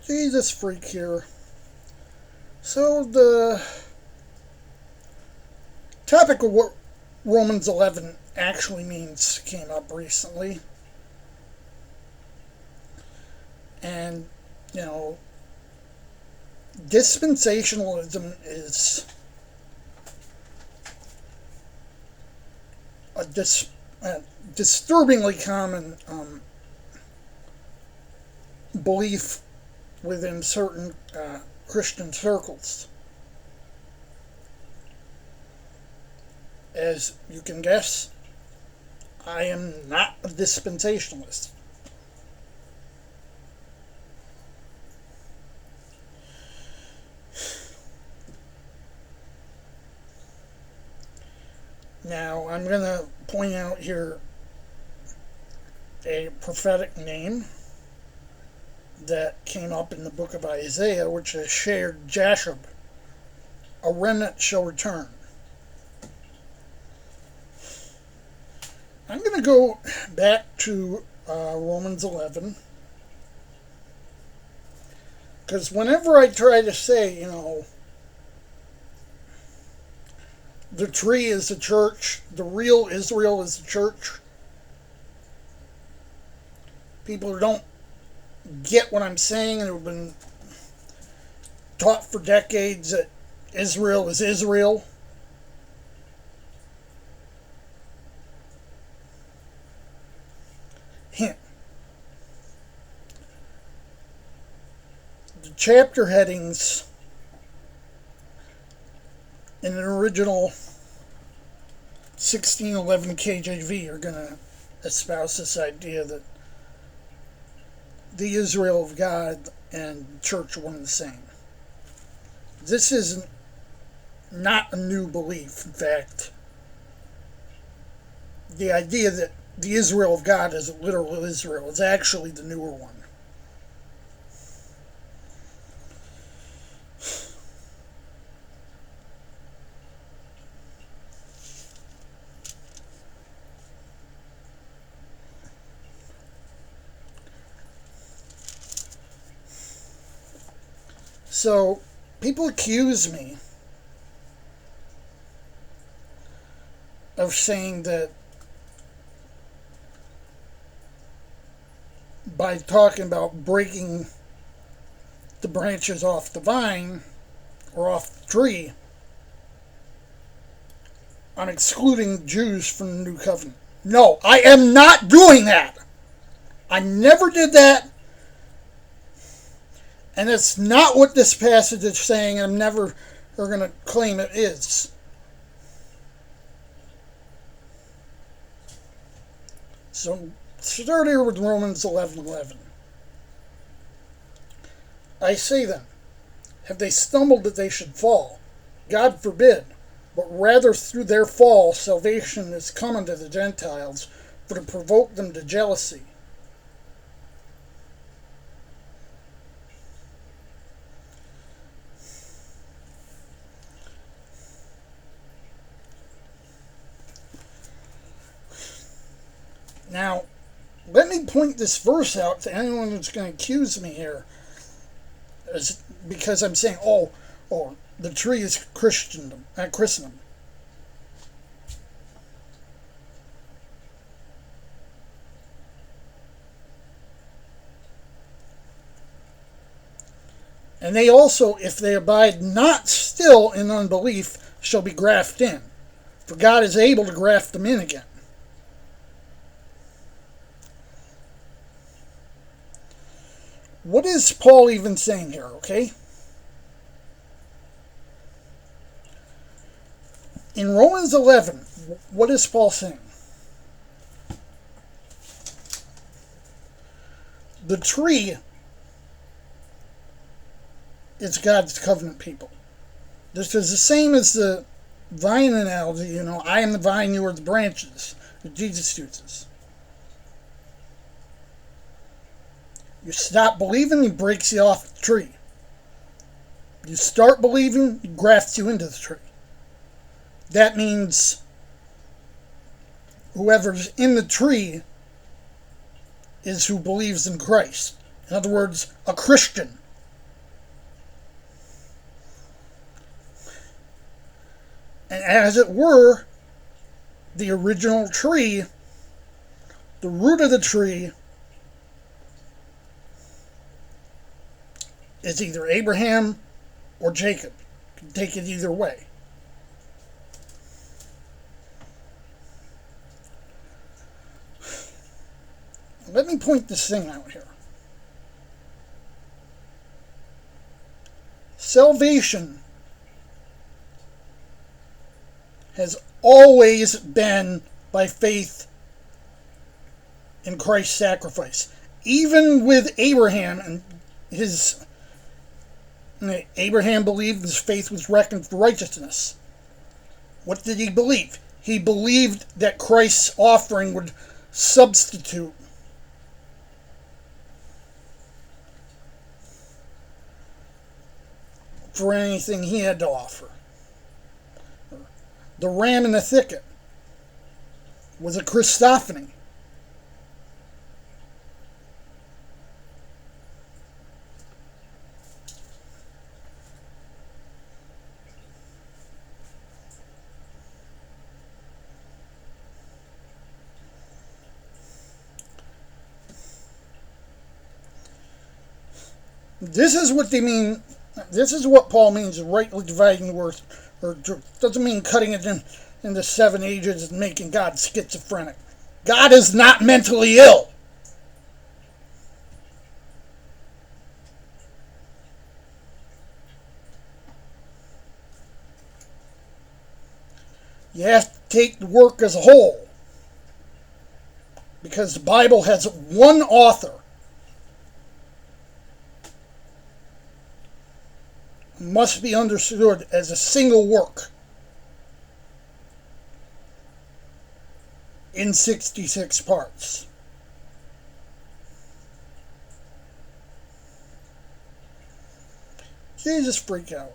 Jesus freak here. So the topic of what Romans 11 actually means came up recently. And, dispensationalism is a disturbingly common belief within certain Christian circles. As you can guess, I am not a dispensationalist. Now, I'm going to point out here a prophetic name that came up in the book of Isaiah, which is shared Jashub. A remnant shall return. I'm going to go back to Romans 11, because whenever I try to say, the tree is the church, the real Israel is the church, people who don't get what I'm saying and who've been taught for decades that Israel is Israel, hint. The chapter headings in an original 1611 KJV are going to espouse this idea that the Israel of God and church are one and the same. This is not a new belief. In fact, the idea that the Israel of God is a literal Israel is actually the newer one. So, people accuse me of saying that by talking about breaking the branches off the vine or off the tree, I'm excluding Jews from the new covenant. No, I am not doing that. I never did that. And it's not what this passage is saying, and I'm never going to claim it is. So, start here with Romans 11:11. I say then, have they stumbled that they should fall? God forbid, but rather through their fall salvation is come unto the Gentiles, for to provoke them to jealousy. Now, let me point this verse out to anyone who's going to accuse me here, because I'm saying, oh, the tree is Christendom. And they also, if they abide not still in unbelief, shall be grafted in. For God is able to graft them in again. What is Paul even saying here, okay? In Romans 11, what is Paul saying? The tree is God's covenant people. This is the same as the vine analogy, I am the vine, you are the branches, that Jesus uses. You stop believing, he breaks you off the tree. You start believing, he grafts you into the tree. That means whoever's in the tree is who believes in Christ. In other words, a Christian. And as it were, the original tree, the root of the tree, is either Abraham or Jacob. You can take it either way. Let me point this thing out here. Salvation has always been by faith in Christ's sacrifice. Even with Abraham and Abraham believed his faith was reckoned for righteousness. What did he believe? He believed that Christ's offering would substitute for anything he had to offer. The ram in the thicket was a Christophany. This is what they mean. This is what Paul means, rightly dividing the word, or doesn't mean cutting it into 7 ages and making God schizophrenic. God is not mentally ill. You have to take the work as a whole, because the Bible has one author. Must be understood as a single work in 66 parts. Jesus, freak out.